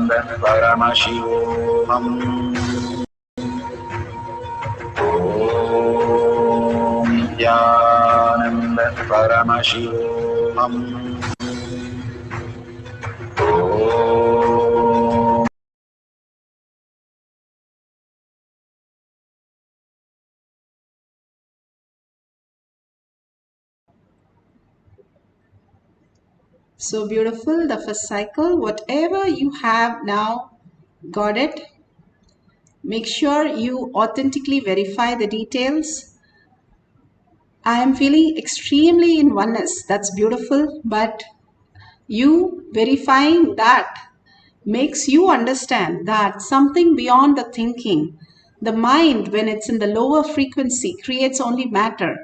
Paramashivoham. Om Nityananda Paramashivoham. Om. So beautiful, the first cycle. Whatever you have now got it. Make sure you authentically verify the details. I am feeling extremely in oneness. That's beautiful. But you verifying that makes you understand that something beyond the thinking, the mind, when it's in the lower frequency, creates only matter.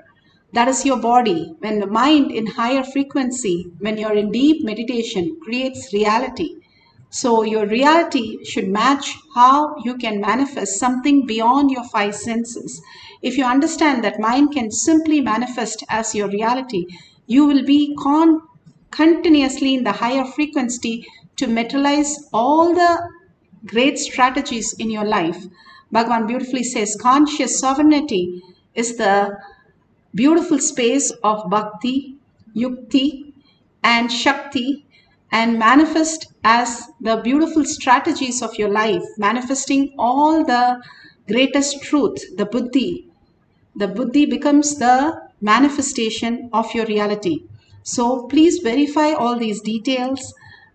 That is your body. When the mind in higher frequency, when you're in deep meditation, creates reality. So your reality should match how you can manifest something beyond your five senses. If you understand that mind can simply manifest as your reality, you will be continuously in the higher frequency to materialize all the great strategies in your life. Bhagavan beautifully says conscious sovereignty is the beautiful space of bhakti, yukti, and shakti, and manifest as the beautiful strategies of your life, manifesting all the greatest truth, the buddhi. The buddhi becomes the manifestation of your reality. So please verify all these details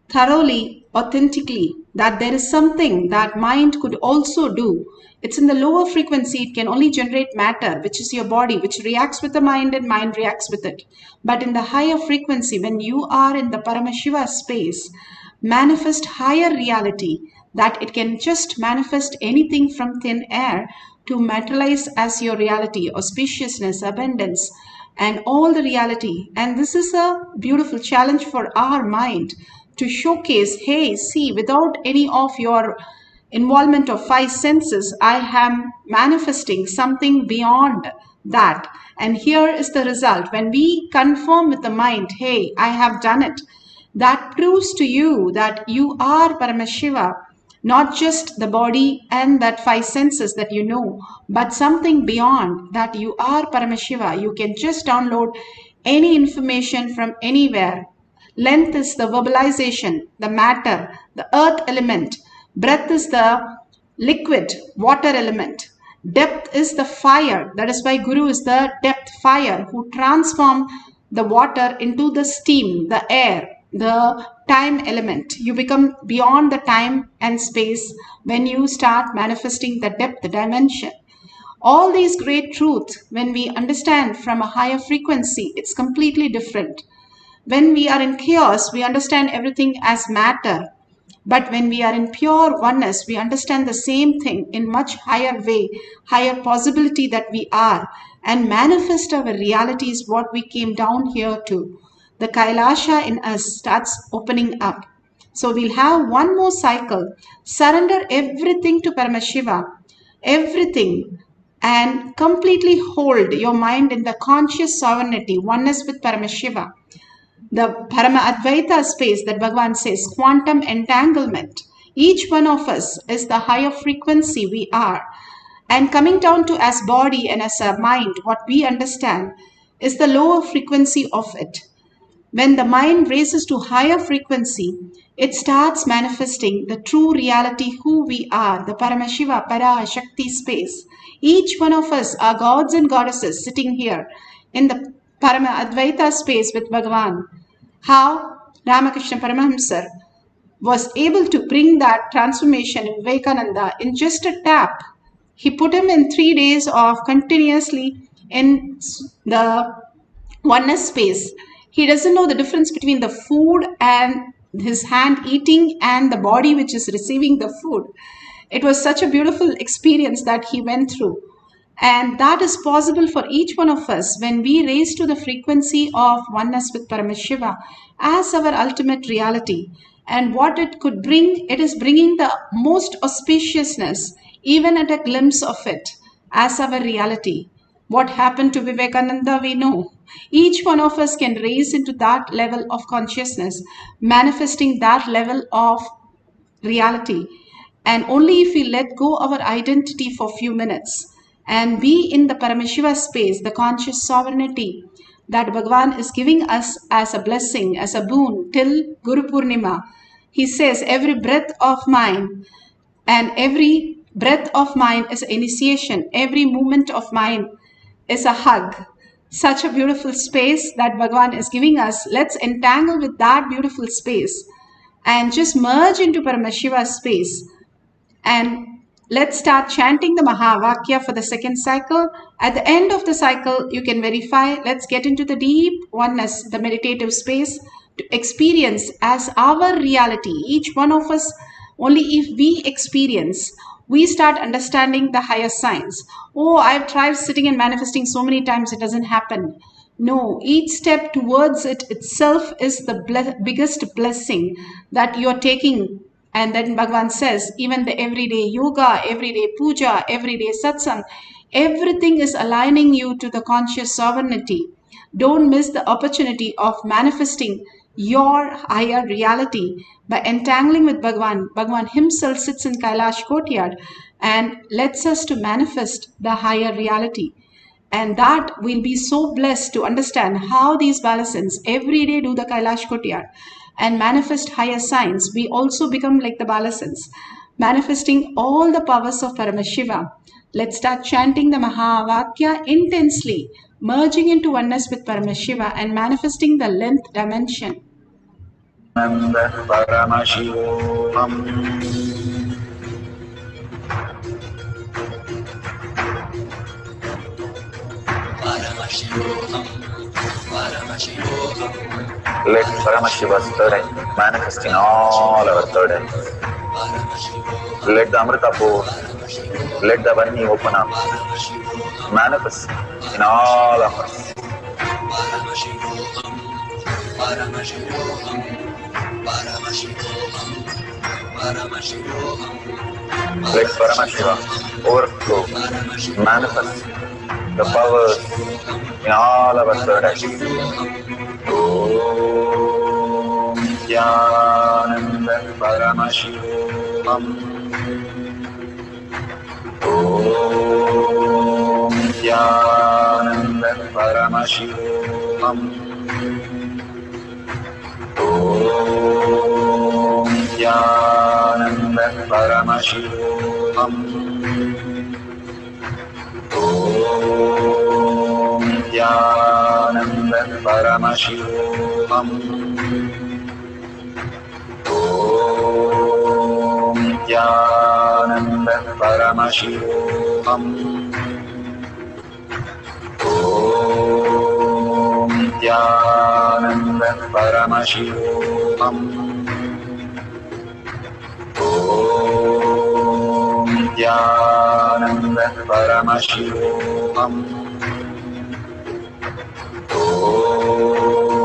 thoroughly, authentically, that there is something that mind could also do. It's in the lower frequency, it can only generate matter, which is your body, which reacts with the mind and mind reacts with it. But in the higher frequency, when you are in the Paramashiva space, manifest higher reality, that it can just manifest anything from thin air to materialize as your reality, auspiciousness, abundance, and all the reality. And this is a beautiful challenge for our mind to showcase, hey, see, without any of your involvement of five senses, I am manifesting something beyond that. And here is the result. When we confirm with the mind, hey, I have done it, that proves to you that you are Paramashiva, not just the body and that five senses that you know, but something beyond that. You are Paramashiva. You can just download any information from anywhere. Length is the verbalization, the matter, the earth element. Breath is the liquid, water element. Depth is the fire. That is why Guru is the depth fire who transform the water into the steam, the air, the time element. You become beyond the time and space when you start manifesting the depth dimension. All these great truths, when we understand from a higher frequency, it's completely different. When we are in chaos, we understand everything as matter. But when we are in pure oneness, we understand the same thing in much higher way, higher possibility that we are, and manifest our reality is what we came down here to. The Kailasha in us starts opening up. So we'll have one more cycle. Surrender everything to Paramashiva, everything, and completely hold your mind in the conscious sovereignty, oneness with Paramashiva. The Parama Advaita space that Bhagavan says, quantum entanglement. Each one of us is the higher frequency we are. And coming down to as body and as a mind, what we understand is the lower frequency of it. When the mind raises to higher frequency, it starts manifesting the true reality who we are, the Paramashiva, Parashakti space. Each one of us are gods and goddesses sitting here in the Parama Advaita space with Bhagavan. How Ramakrishna Paramahamsa was able to bring that transformation in Vivekananda in just a tap. He put him in 3 days of continuously in the oneness space. He doesn't know the difference between the food and his hand eating and the body which is receiving the food. It was such a beautiful experience that he went through. And that is possible for each one of us when we raise to the frequency of oneness with Paramashiva as our ultimate reality. And what it could bring, it is bringing the most auspiciousness, even at a glimpse of it, as our reality. What happened to Vivekananda, we know. Each one of us can raise into that level of consciousness, manifesting that level of reality. And only if we let go our identity for a few minutes and be in the Paramashiva space, the conscious sovereignty that Bhagavan is giving us as a blessing, as a boon till Guru Purnima. He says, every breath of mine and every breath of mine is initiation, every movement of mine is a hug. Such a beautiful space that Bhagavan is giving us. Let's entangle with that beautiful space and just merge into Paramashiva space. And let's start chanting the Mahavakya for the second cycle. At the end of the cycle, you can verify. Let's get into the deep oneness, the meditative space, to experience as our reality. Each one of us, only if we experience, we start understanding the higher signs. Oh, I've tried sitting and manifesting so many times, it doesn't happen. No, each step towards it itself is the biggest blessing that you're taking. And then Bhagavan says, even the everyday yoga, everyday puja, everyday satsang, everything is aligning you to the conscious sovereignty. Don't miss the opportunity of manifesting your higher reality by entangling with Bhagavan. Bhagavan himself sits in Kailash courtyard and lets us to manifest the higher reality. And that we'll be so blessed to understand how these balasans every day do the Kailash courtyard and manifest higher signs. We also become like the balasans, manifesting all the powers of Paramashiva. Let's start chanting the Mahavakya intensely, merging into oneness with Paramashiva and manifesting the length dimension. Nanda Paramashivoham. Let Paramashiva's third eye manifest in all our third eyes. Let the Amrita pour, let the Varni open up, manifest in all of us. Let Paramashiva overflow, manifest the powers in all our third eyes. Om Jnananda Paramashivoham. Om Jnananda Paramashivoham. Om Jnananda Paramashivoham. Om Jnananda Paramashivoham. Om Jnananda Paramashivoham. Om Jnananda Paramashivoham. Om Jnananda Paramashivoham.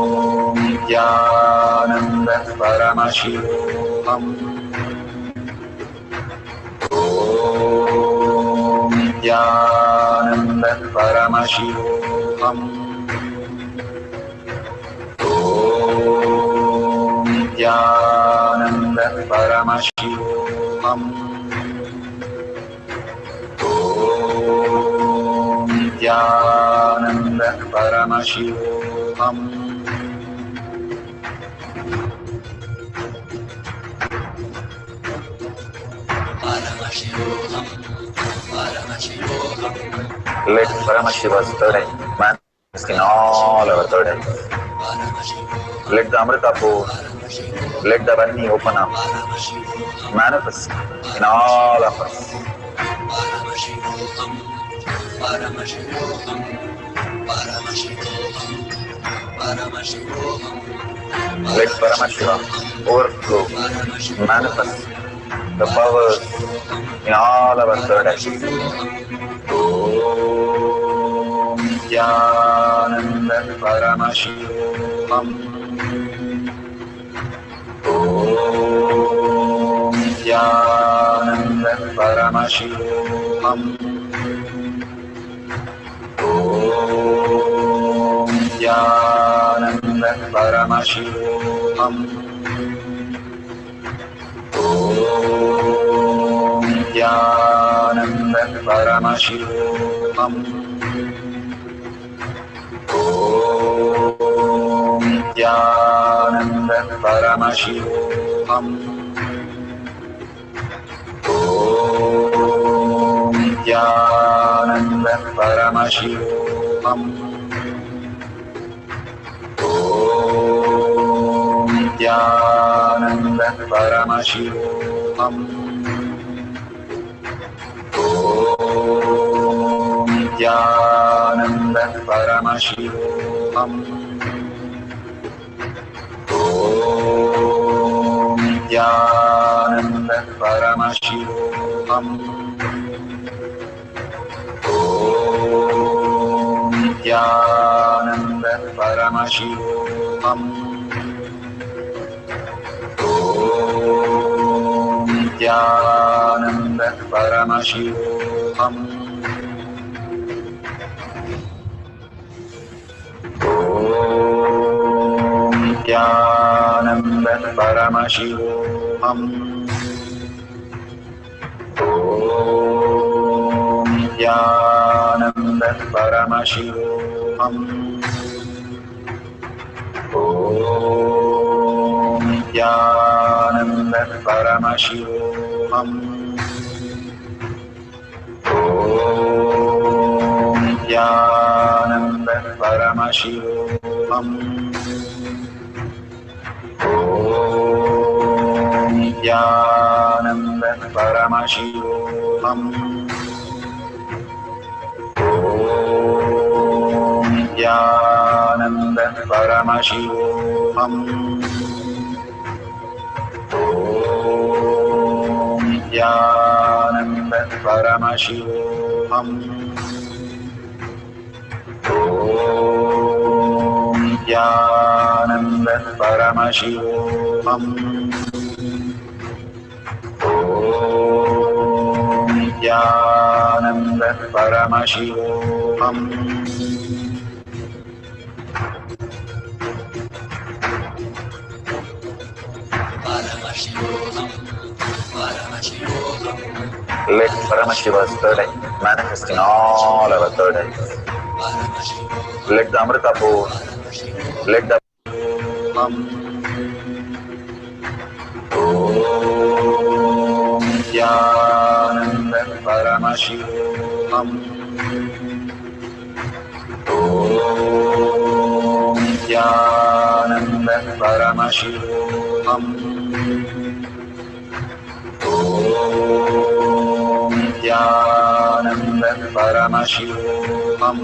Om Jnananda Paramashivoham. Om Jnananda Paramashivoham. Om Jnananda Paramashivoham. Om Jnananda Paramashivoham. Let Paramashiva's third eye manifest in all our third eyes. Let the Amrita pour, let the Varni open up, manifest in all of us. Let Paramashiva overflow, manifest the powers in all our third eyes. Om Jnananda Paramashivoham. Om Jnananda Paramashivoham. Om Jnananda Paramashivoham. Om Om Nityananda Paramashivam. Om Nityananda Paramashivam. Om Nityananda Paramashivam. Om Nityananda Paramashivam. Om Nityananda Paramashivam. Om Nityananda Paramashivam. Om Nityananda Paramashivam. Om Nityananda Paramashivam. Om Nityananda Paramashivam. Om Nityananda Paramashivam. Om Nityananda Paramashivam. Om Nityananda Paramashivam. Om Nityananda Paramashivam. Om Nityananda Paramashivam. Om Nityananda Paramashivam. Om Nityananda Paramashivam. Om Nityananda Paramashivam. Let Paramashiva's third eye manifest in all our third eyes. Let the Amrita pour, let the Om Nityananda Paramashivam. Om Nityananda Paramashivam. Om Nityananda Paramashivam. Om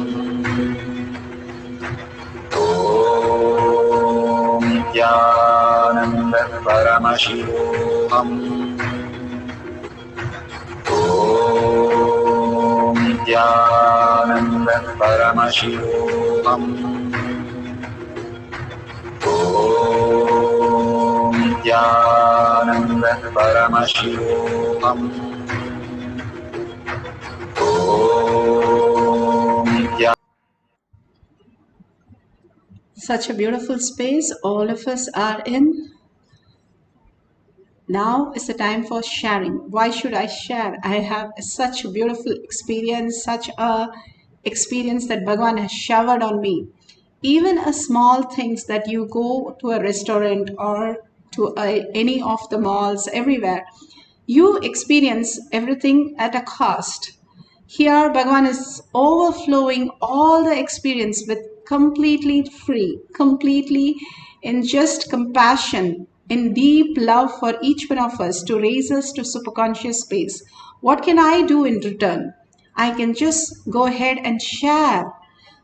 Nityananda Paramashivam. Om Nityananda Paramashivam. Om Nityananda Paramashivam. Om Nityananda. Such a beautiful space all of us are in. Now is the time for sharing. Why should I share? I have such a beautiful experience, such a experience that Bhagavan has showered on me. Even a small things that you go to a restaurant or to any of the malls, everywhere, you experience everything at a cost. Here, Bhagavan is overflowing all the experience with completely free, completely in just compassion, in deep love for each one of us to raise us to superconscious space. What can I do in return? I can just go ahead and share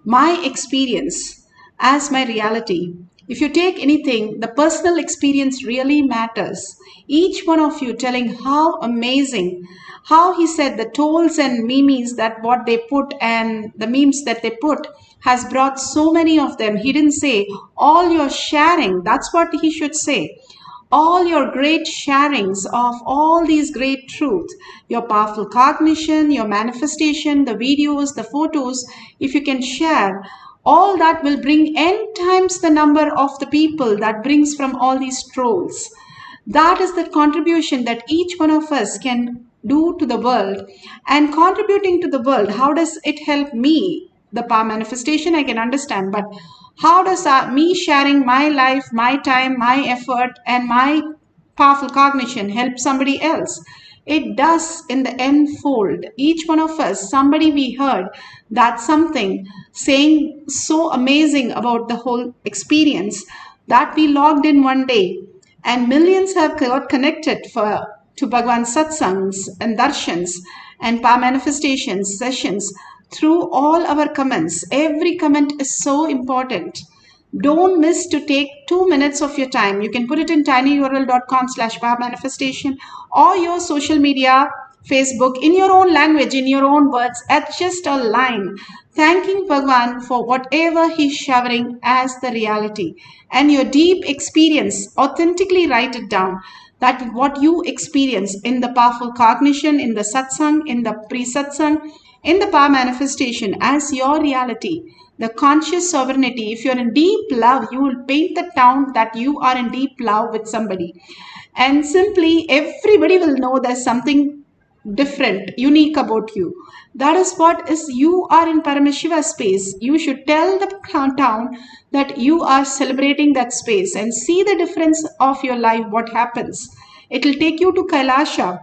my experience as my reality. If you take anything, the personal experience really matters. Each one of you telling how amazing, how he said the tolls and memes that what they put and the memes that they put has brought so many of them. He didn't say all your sharing. That's what he should say. All your great sharings of all these great truths, your powerful cognition, your manifestation, the videos, the photos, if you can share, all that will bring n times the number of the people that brings from all these trolls. That is the contribution that each one of us can do to the world. And contributing to the world, how does it help me? The power manifestation I can understand, but how does me sharing my life, my time, my effort, and my powerful cognition help somebody else? It does in the end fold. Each one of us, somebody we heard that something saying so amazing about the whole experience that we logged in one day, and millions have got connected to Bhagwan's satsangs and darshans and power manifestations sessions through all our comments. Every comment is so important. Don't miss to take 2 minutes of your time. You can put it in tinyurl.com/power manifestation or your social media, Facebook, in your own language, in your own words, at just a line, thanking Bhagwan for whatever he's showering as the reality. And your deep experience, authentically write it down. That what you experience in the powerful cognition, in the satsang, in the pre-satsang, in the power manifestation as your reality, the conscious sovereignty. If you're in deep love, you will paint the town that you are in deep love with somebody. And simply everybody will know there's something different, unique about you. That is what is, you are in Paramashiva space. You should tell the town that you are celebrating that space and see the difference of your life, what happens. It will take you to Kailasha.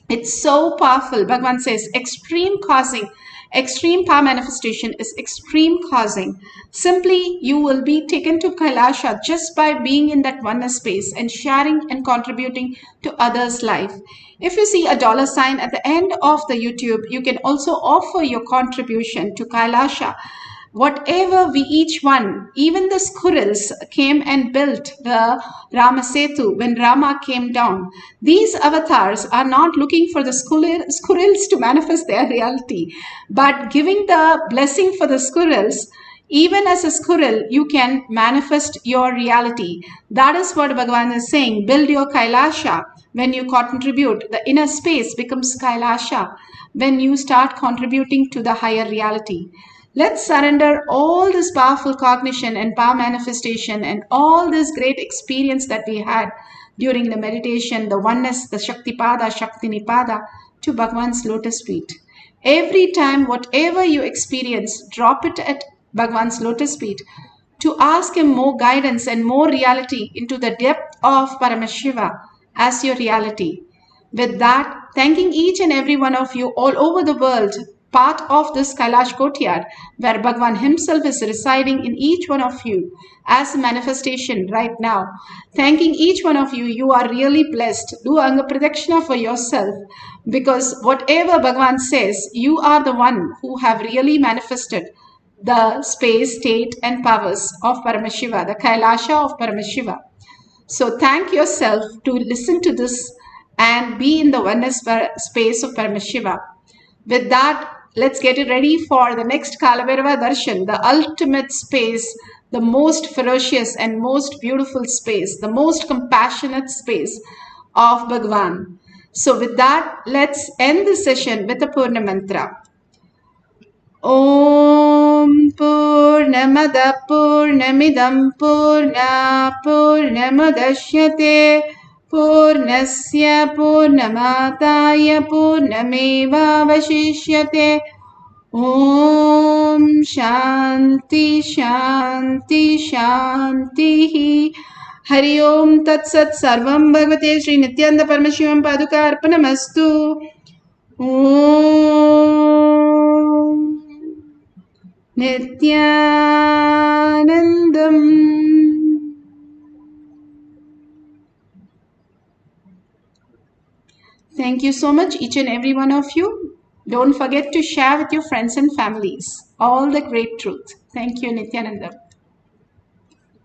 It's so powerful. Bhagavan says extreme causing, extreme power manifestation is extreme causing. Simply, you will be taken to Kailasha just by being in that oneness space and sharing and contributing to others' life. If you see a dollar sign at the end of the YouTube, you can also offer your contribution to Kailasha. Whatever we each one, even the squirrels came and built the Ramasetu when Rama came down. These avatars are not looking for the squirrels to manifest their reality, but giving the blessing for the squirrels. Even as a squirrel, you can manifest your reality. That is what Bhagavan is saying. Build your Kailasha. When you contribute, the inner space becomes Kailasha when you start contributing to the higher reality. Let's surrender all this powerful cognition and power manifestation and all this great experience that we had during the meditation, the oneness, the Shaktipada, Shaktinipada, to Bhagwan's lotus feet. Every time, whatever you experience, drop it at Bhagwan's lotus feet to ask him more guidance and more reality into the depth of Paramashiva as your reality. With that, thanking each and every one of you all over the world, part of this Kailash Courtyard, where Bhagwan himself is residing in each one of you as a manifestation right now. Thanking each one of you, you are really blessed. Do Anga Pradakshina for yourself, because whatever Bhagwan says, you are the one who have really manifested the space, state and powers of Paramashiva, the Kailasha of Paramashiva. So thank yourself to listen to this and be in the oneness space of Paramashiva. With that, let's get it ready for the next Kalabhairava Darshan, the ultimate space, the most ferocious and most beautiful space, the most compassionate space of Bhagwan. So with that, let's end the session with a Purna Mantra. Om Purnamada Purnamidam Purna Purnamudashyate Purnasya Purnamataya Purnameva Vashishyate. Om Shanti Shanti Shanti. Hari Om Tat Sat Sarvam Bhagavate Sri Nityananda Paramashivam Paduka Arpanamastu. Om Nityanandam. Thank you so much, each and every one of you. Don't forget to share with your friends and families all the great truth. Thank you, Nityanandam.